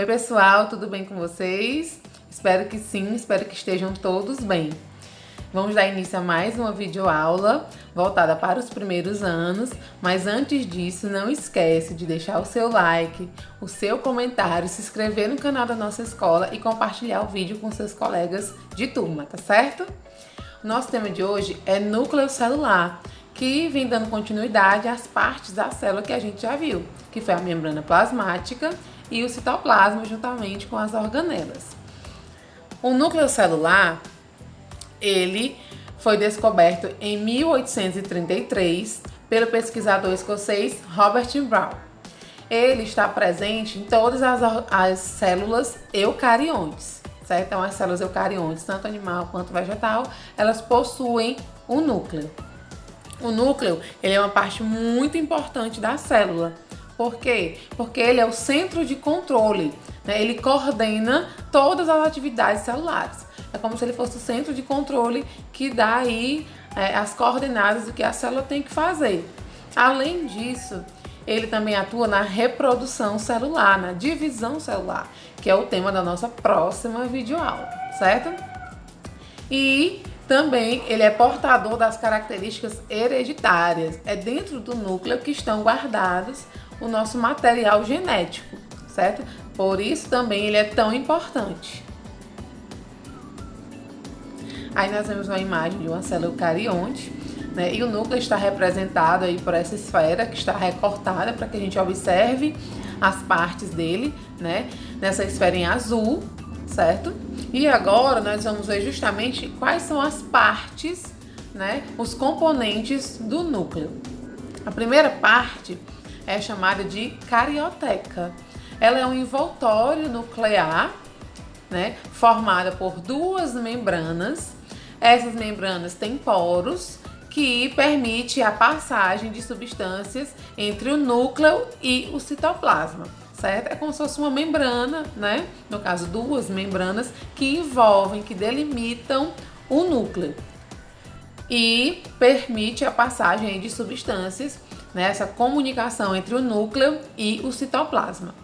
Oi pessoal, tudo bem com vocês? Espero que sim, espero que estejam todos bem. Vamos dar início a mais uma videoaula voltada para os primeiros anos, mas antes disso não esquece de deixar o seu like, o seu comentário, se inscrever no canal da nossa escola e compartilhar o vídeo com seus colegas de turma, tá certo? O nosso tema de hoje é núcleo celular, que vem dando continuidade às partes da célula que a gente já viu, que foi a membrana plasmática e o citoplasma juntamente com as organelas. O núcleo celular, ele foi descoberto em 1833 pelo pesquisador escocês Robert Brown. Ele está presente em todas as células eucariontes, certo? Então, as células eucariontes, tanto animal quanto vegetal, elas possuem um núcleo. O núcleo, ele é uma parte muito importante da célula. Por quê? Porque ele é o centro de controle, né? Ele coordena todas as atividades celulares. É como se ele fosse o centro de controle que dá aí as coordenadas do que a célula tem que fazer. Além disso, ele também atua na reprodução celular, na divisão celular, que é o tema da nossa próxima videoaula, certo? E também ele é portador das características hereditárias. É dentro do núcleo que estão guardados o nosso material genético, certo? Por isso também ele é tão importante. Aí nós vemos uma imagem de uma célula eucarionte, né? E o núcleo está representado aí por essa esfera que está recortada para que a gente observe as partes dele, né? Nessa esfera em azul, certo? E agora nós vamos ver justamente quais são as partes, né? Os componentes do núcleo. A primeira parte é chamada de carioteca. Ela é um envoltório nuclear, né? Formada por duas membranas. Essas membranas têm poros que permite a passagem de substâncias entre o núcleo e o citoplasma, certo? É como se fosse uma membrana, né? No caso, duas membranas que envolvem, que delimitam o núcleo e permite a passagem de substâncias, né? Essa comunicação entre o núcleo e o citoplasma.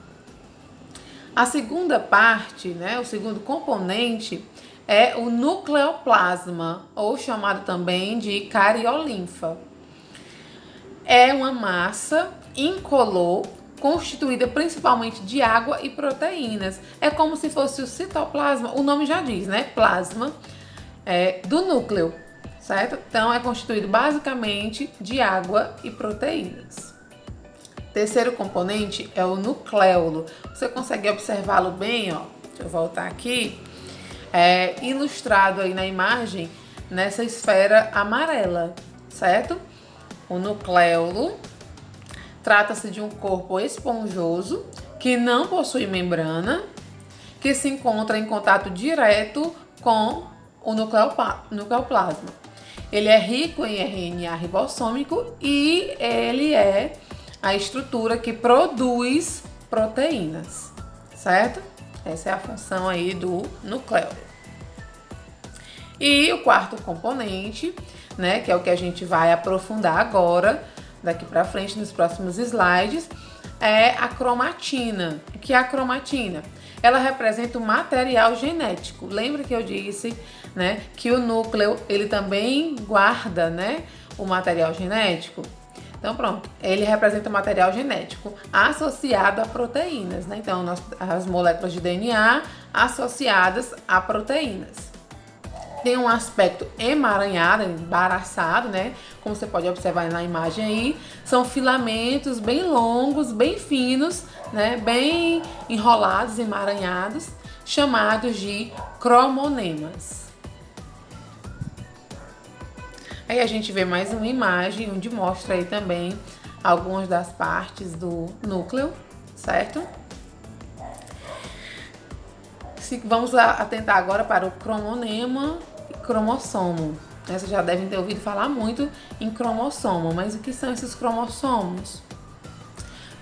A segunda parte, né? O segundo componente é o nucleoplasma, ou chamado também de cariolinfa. É uma massa incolor constituída principalmente de água e proteínas. É como se fosse o citoplasma, o nome já diz, né? Plasma do núcleo, certo? Então é constituído basicamente de água e proteínas. Terceiro componente é o nucleolo. Você consegue observá-lo bem, ó? Deixa eu voltar aqui. É ilustrado aí na imagem, nessa esfera amarela, certo? O nucleolo trata-se de um corpo esponjoso que não possui membrana, que se encontra em contato direto com o nucleoplasma. Ele é rico em RNA ribossômico e ele é a estrutura que produz proteínas, certo? Essa é a função aí do nucleolo. E o quarto componente, né, que é o que a gente vai aprofundar agora, daqui para frente nos próximos slides, é a cromatina. O que é a cromatina? Ela representa o material genético. Lembra que eu disse, né, que o núcleo ele também guarda, né, o material genético? Então pronto, ele representa o material genético associado a proteínas, né? Então as moléculas de DNA associadas a proteínas. Tem um aspecto emaranhado, embaraçado, né? Como você pode observar na imagem aí, são filamentos bem longos, bem finos, né? Bem enrolados, emaranhados, chamados de cromonemas. Aí a gente vê mais uma imagem onde mostra aí também algumas das partes do núcleo, certo? Vamos atentar agora para o cromonema e cromossomo. Vocês já devem ter ouvido falar muito em cromossomo, mas o que são esses cromossomos?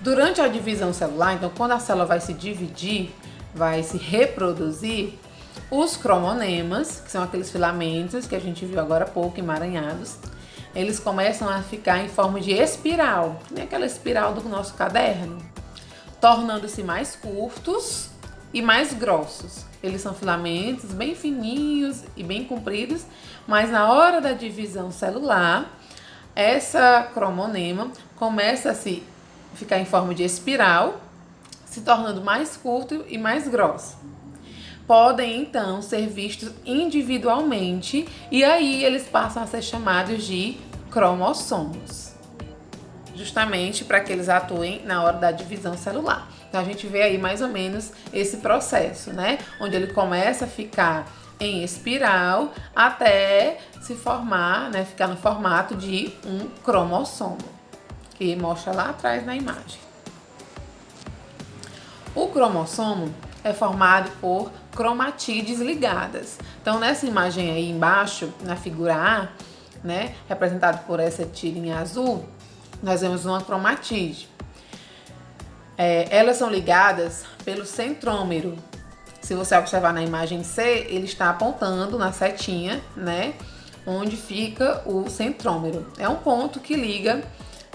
Durante a divisão celular, então quando a célula vai se dividir, vai se reproduzir, os cromonemas, que são aqueles filamentos que a gente viu agora há pouco, emaranhados, eles começam a ficar em forma de espiral, que nem aquela espiral do nosso caderno, tornando-se mais curtos e mais grossos. Eles são filamentos bem fininhos e bem compridos, mas na hora da divisão celular, essa cromonema começa a se ficar em forma de espiral, se tornando mais curto e mais grosso. Podem então ser vistos individualmente e aí eles passam a ser chamados de cromossomos, justamente para que eles atuem na hora da divisão celular. Então a gente vê aí mais ou menos esse processo, né? Onde ele começa a ficar em espiral até se formar, né? Ficar no formato de um cromossomo, que mostra lá atrás na imagem. O cromossomo é formado por cromatídeos ligadas. Então nessa imagem aí embaixo, na figura A, né? Representado por essa tirinha azul, nós vemos uma cromatíde. Elas são ligadas pelo centrômero. Se você observar na imagem C, ele está apontando na setinha, né, onde fica o centrômero. É um ponto que liga,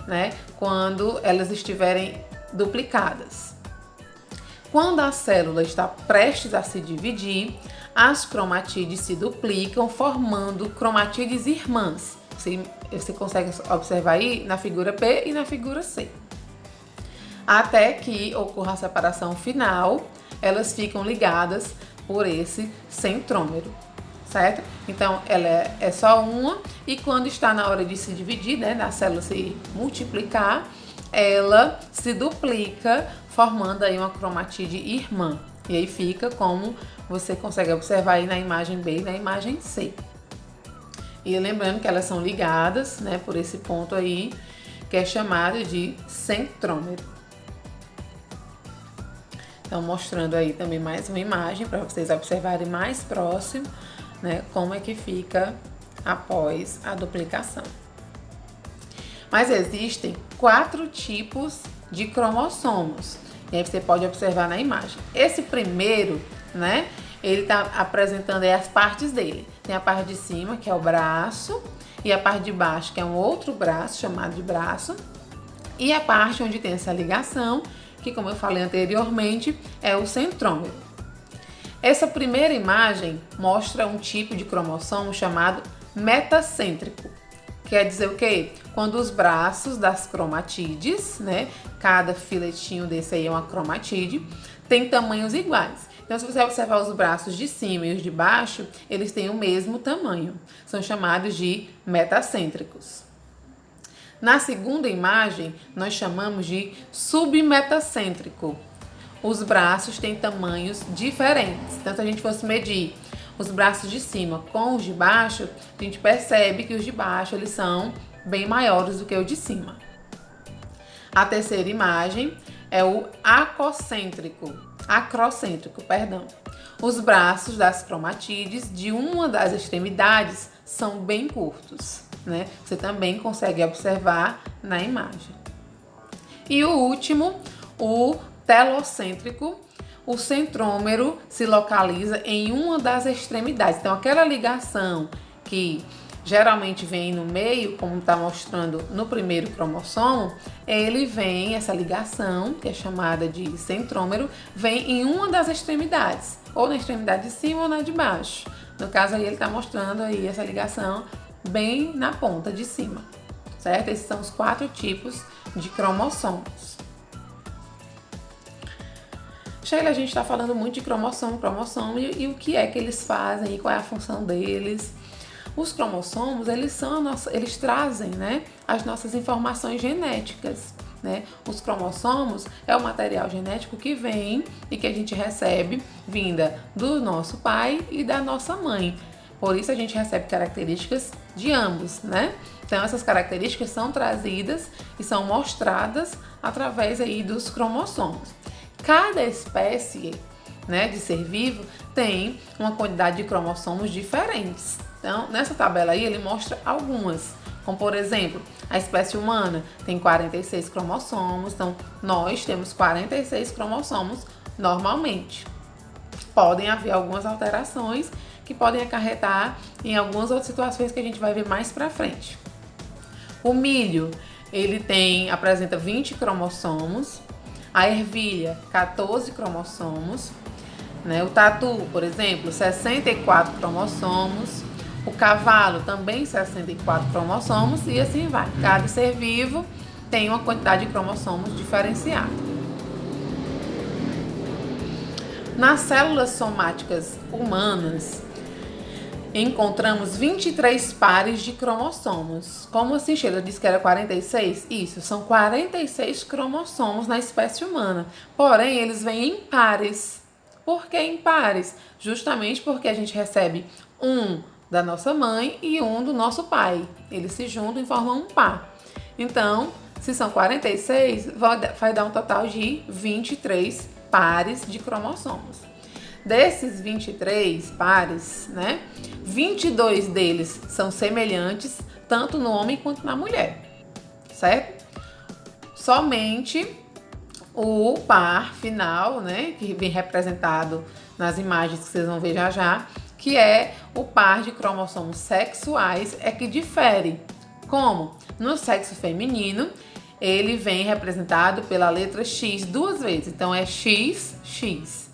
né, quando elas estiverem duplicadas. Quando a célula está prestes a se dividir, as cromatídeos se duplicam, formando cromatídeos irmãs. Você consegue observar aí na figura P e na figura C. Até que ocorra a separação final, elas ficam ligadas por esse centrômero, certo? Então, ela é só uma e quando está na hora de se dividir, né, da célula se multiplicar, ela se duplica, formando aí uma cromatíde irmã. E aí fica como você consegue observar aí na imagem B e na imagem C. E lembrando que elas são ligadas, né, por esse ponto aí, que é chamado de centrômero. Então, mostrando aí também mais uma imagem para vocês observarem mais próximo, né, como é que fica após a duplicação. Mas existem 4 tipos de cromossomos. E aí você pode observar na imagem. Esse primeiro, né, ele está apresentando aí as partes dele. Tem a parte de cima, que é o braço, e a parte de baixo, que é um outro braço, chamado de braço, e a parte onde tem essa ligação, que, como eu falei anteriormente, é o centrômero. Essa primeira imagem mostra um tipo de cromossomo chamado metacêntrico. Quer dizer o quê? Quando os braços das cromatídeos, né, cada filetinho desse aí é uma cromatídeo, tem tamanhos iguais. Então, se você observar os braços de cima e os de baixo, eles têm o mesmo tamanho. São chamados de metacêntricos. Na segunda imagem, nós chamamos de submetacêntrico. Os braços têm tamanhos diferentes. Então, se a gente fosse medir os braços de cima com os de baixo, a gente percebe que os de baixo eles são bem maiores do que os de cima. A terceira imagem é o acrocêntrico. Os braços das cromatídeos de uma das extremidades são bem curtos, né? Você também consegue observar na imagem. E o último, o telocêntrico, o centrômero se localiza em uma das extremidades. Então, aquela ligação que geralmente vem no meio, como está mostrando no primeiro cromossomo, essa ligação, que é chamada de centrômero, vem em uma das extremidades, ou na extremidade de cima ou na de baixo. No caso aí, ele está mostrando aí essa ligação bem na ponta de cima, certo? Esses são os 4 tipos de cromossomos. Sheila, a gente está falando muito de cromossomo e o que é que eles fazem e qual é a função deles. Os cromossomos, eles trazem, né, as nossas informações genéticas, né? Os cromossomos é o material genético que vem e que a gente recebe vinda do nosso pai e da nossa mãe. Por isso a gente recebe características de ambos, né? Então essas características são trazidas e são mostradas através aí dos cromossomos. Cada espécie, né, de ser vivo tem uma quantidade de cromossomos diferentes. Então, nessa tabela aí ele mostra algumas, como por exemplo, a espécie humana tem 46 cromossomos, então nós temos 46 cromossomos normalmente. Podem haver algumas alterações que podem acarretar em algumas outras situações que a gente vai ver mais pra frente. O milho, apresenta 20 cromossomos, a ervilha, 14 cromossomos, né? O tatu, por exemplo, 64 cromossomos. O cavalo também 64 cromossomos e assim vai. Cada ser vivo tem uma quantidade de cromossomos diferenciada. Nas células somáticas humanas, encontramos 23 pares de cromossomos. Como assim, Sheila disse que era 46? Isso, são 46 cromossomos na espécie humana. Porém, eles vêm em pares. Por que em pares? Justamente porque a gente recebe um da nossa mãe e um do nosso pai. Eles se juntam e formam um par. Então, se são 46, vai dar um total de 23 pares de cromossomos. Desses 23 pares, né, 22 deles são semelhantes tanto no homem quanto na mulher, certo? Somente o par final, né, que vem representado nas imagens que vocês vão ver já já, que é o par de cromossomos sexuais, é que difere. Como? No sexo feminino, ele vem representado pela letra X duas vezes, então é XX.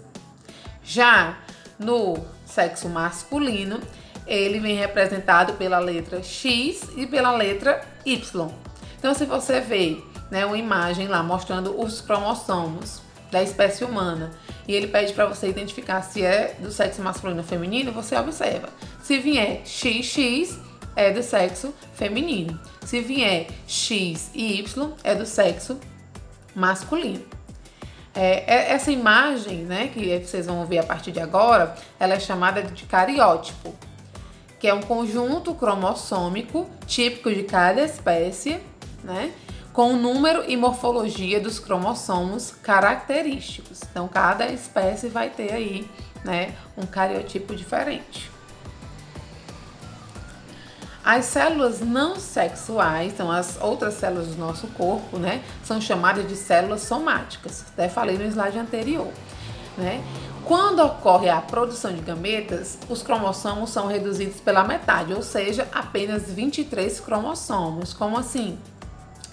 Já no sexo masculino, ele vem representado pela letra X e pela letra Y. Então, se você vê, né, uma imagem lá mostrando os cromossomos da espécie humana e ele pede para você identificar se é do sexo masculino ou feminino, você observa. Se vier XX, é do sexo feminino. Se vier X e Y, é do sexo masculino. Essa imagem, né, que vocês vão ver a partir de agora, ela é chamada de cariótipo, que é um conjunto cromossômico típico de cada espécie, né, com o número e morfologia dos cromossomos característicos. Então, cada espécie vai ter aí, né, um cariotipo diferente. As células não sexuais, então as outras células do nosso corpo, né, são chamadas de células somáticas. Até falei no slide anterior, né? Quando ocorre a produção de gametas, os cromossomos são reduzidos pela metade, ou seja, apenas 23 cromossomos. Como assim?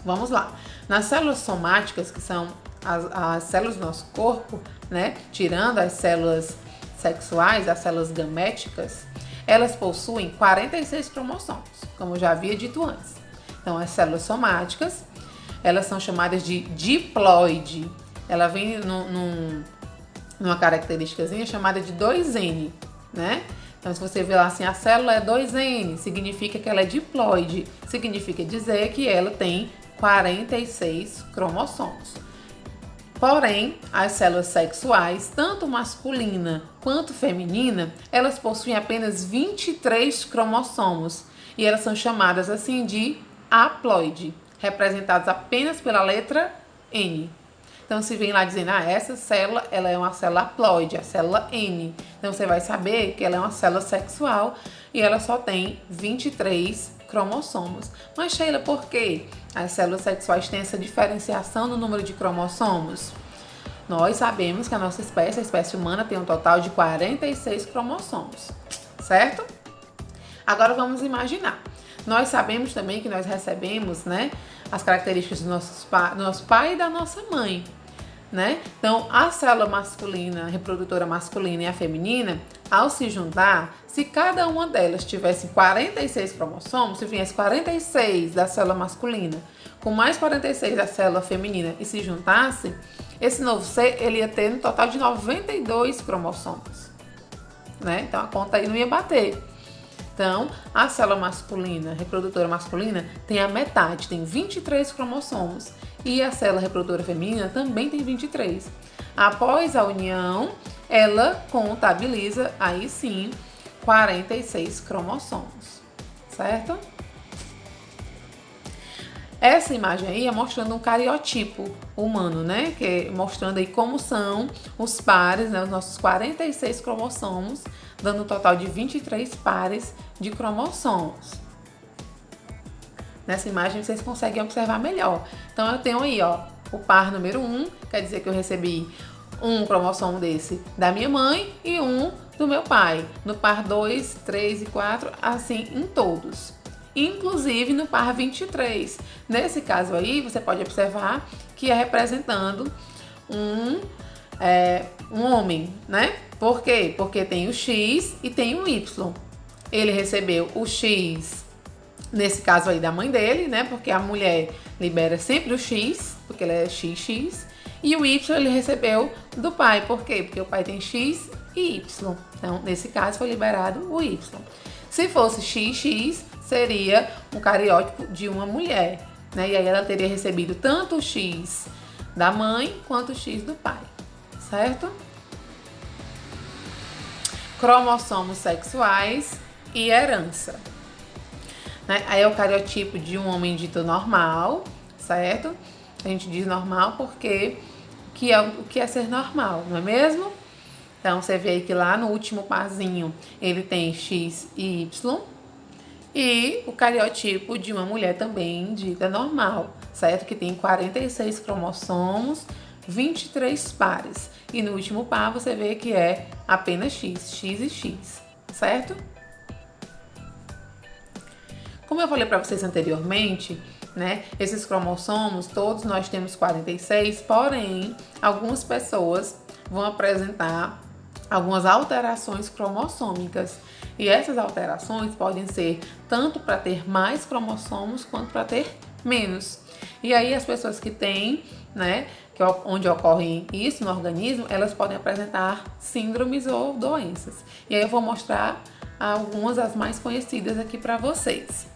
Vamos lá. Nas células somáticas, que são as células do nosso corpo, né, tirando as células sexuais, as células gaméticas, elas possuem 46 cromossomos, como eu já havia dito antes. Então, as células somáticas, elas são chamadas de diploide. Ela vem numa característicazinha chamada de 2N, né? Então, se você ver lá assim, a célula é 2N, significa que ela é diploide. Significa dizer que ela tem 46 cromossomos. Porém, as células sexuais, tanto masculina quanto feminina, elas possuem apenas 23 cromossomos e elas são chamadas assim de haploide, representadas apenas pela letra N. Então, se vem lá dizendo, essa célula ela é uma célula haploide, a célula N. Então, você vai saber que ela é uma célula sexual e ela só tem 23 cromossomos. Mas, Sheila, por quê? As células sexuais têm essa diferenciação no número de cromossomos? Nós sabemos que a nossa espécie, a espécie humana, tem um total de 46 cromossomos, certo? Agora vamos imaginar. Nós sabemos também que nós recebemos, né, as características do nosso pai e da nossa mãe, né? Então, a célula masculina, a reprodutora masculina e a feminina, ao se juntar, se cada uma delas tivesse 46 cromossomos, se viesse 46 da célula masculina com mais 46 da célula feminina e se juntasse, esse novo ser ele ia ter um total de 92 cromossomos, né? Então, a conta aí não ia bater. Então, a célula masculina, a reprodutora masculina, tem a metade, tem 23 cromossomos. E a célula reprodutora feminina também tem 23. Após a união, ela contabiliza, aí sim, 46 cromossomos, certo? Essa imagem aí é mostrando um cariotipo humano, né? Que é mostrando aí como são os pares, né? Os nossos 46 cromossomos, dando um total de 23 pares de cromossomos. Nessa imagem vocês conseguem observar melhor. Então eu tenho aí, ó, o par número 1, quer dizer que eu recebi um cromossomo desse da minha mãe e um do meu pai. No par 2, 3 e 4, assim em todos. Inclusive no par 23. Nesse caso aí, você pode observar que é representando um um homem, né? Por quê? Porque tem o X e tem o Y. Ele recebeu o X, nesse caso aí da mãe dele, né? Porque a mulher libera sempre o X, porque ela é XX. E o Y ele recebeu do pai. Por quê? Porque o pai tem X e Y. Então, nesse caso, foi liberado o Y. Se fosse XX, seria um cariótipo de uma mulher, né? E aí ela teria recebido tanto o X da mãe quanto o X do pai, certo? Cromossomos sexuais e herança. Né? Aí é o cariotipo de um homem dito normal, certo? A gente diz normal porque o que é ser normal, não é mesmo? Então, você vê aí que lá no último parzinho ele tem X e Y. E o cariotipo de uma mulher também dita normal, certo? Que tem 46 cromossomos, 23 pares. E no último par você vê que é apenas X e X, certo? Como eu falei para vocês anteriormente, né? Esses cromossomos, todos nós temos 46, porém, algumas pessoas vão apresentar algumas alterações cromossômicas. E essas alterações podem ser tanto para ter mais cromossomos quanto para ter menos. E aí as pessoas que têm, né, onde ocorre isso no organismo, elas podem apresentar síndromes ou doenças. E aí eu vou mostrar algumas das mais conhecidas aqui para vocês.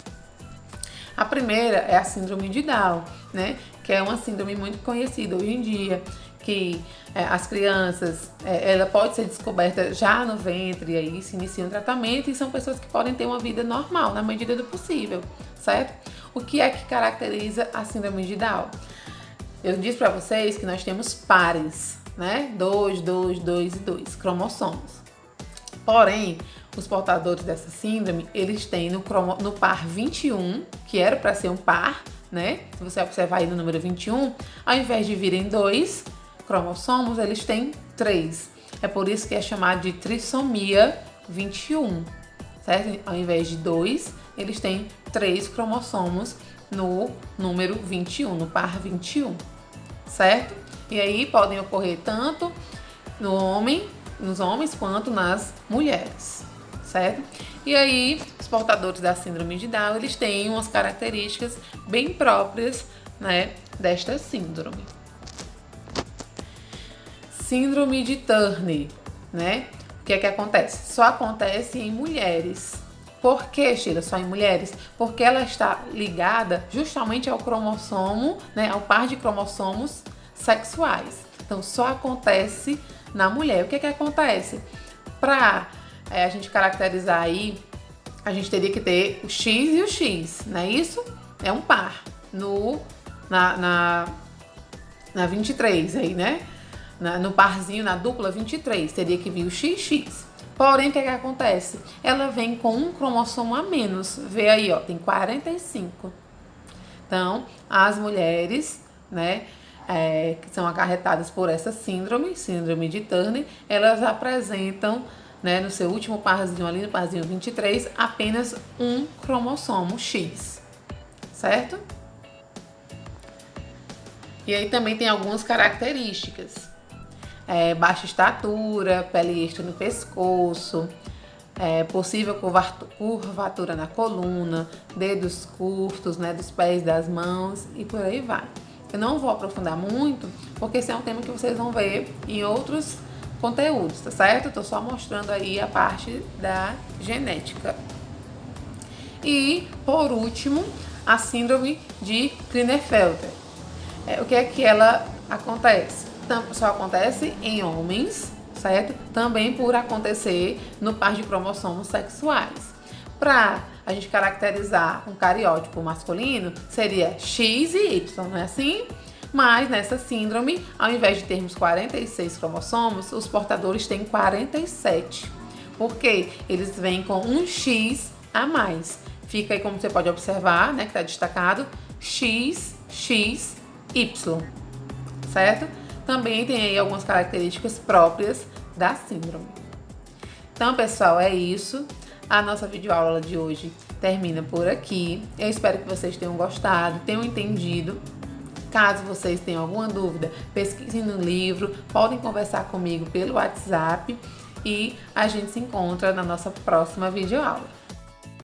A primeira é a síndrome de Down, né, que é uma síndrome muito conhecida hoje em dia, que as crianças, ela pode ser descoberta já no ventre, e aí se inicia um tratamento, e são pessoas que podem ter uma vida normal, na medida do possível, certo? O que é que caracteriza a síndrome de Down? Eu disse para vocês que nós temos pares, né? 2, 2, 2 e 2 cromossomos. Porém, os portadores dessa síndrome, eles têm no par 21, que era para ser um par, né? Se você observar aí no número 21, ao invés de virem 2 cromossomos, eles têm 3. É por isso que é chamado de trissomia 21, certo? Ao invés de 2, eles têm 3 cromossomos no número 21, no par 21, certo? E aí podem ocorrer tanto nos homens quanto nas mulheres, certo? E aí, os portadores da síndrome de Down, eles têm umas características bem próprias, né, desta síndrome. Síndrome de Turner, né? O que é que acontece? Só acontece em mulheres. Por que, Sheila, só em mulheres? Porque ela está ligada justamente ao cromossomo, né, ao par de cromossomos sexuais. Então, só acontece na mulher. O que é que acontece? Para a gente caracterizar aí, a gente teria que ter o X e o X, não é isso? É um par na 23 aí, né? No parzinho, na dupla 23, teria que vir o XX. Porém, o que é que acontece? Ela vem com um cromossomo a menos. Vê aí, ó, tem 45. Então, as mulheres, né, que são acarretadas por essa síndrome de Turner, elas apresentam, né, no seu último parzinho ali, no parzinho 23, apenas um cromossomo X, certo? E aí também tem algumas características. Baixa estatura, pele extra no pescoço, possível curvatura na coluna, dedos curtos, né, dos pés, das mãos e por aí vai. Eu não vou aprofundar muito, porque esse é um tema que vocês vão ver em outros conteúdos, tá certo? Eu tô só mostrando aí a parte da genética. E, por último, a síndrome de Klinefelter. O que é que ela acontece? Só acontece em homens, certo? Também por acontecer no par de cromossomos sexuais. Para a gente caracterizar um cariótipo masculino, seria X e Y, não é assim? Mas nessa síndrome, ao invés de termos 46 cromossomos, os portadores têm 47. Porque eles vêm com um X a mais. Fica aí, como você pode observar, né, que está destacado, X, X, Y, certo? Também tem aí algumas características próprias da síndrome. Então, pessoal, é isso. A nossa videoaula de hoje termina por aqui. Eu espero que vocês tenham gostado, tenham entendido Caso vocês tenham alguma dúvida, pesquisem no livro, podem conversar comigo pelo WhatsApp e a gente se encontra na nossa próxima videoaula.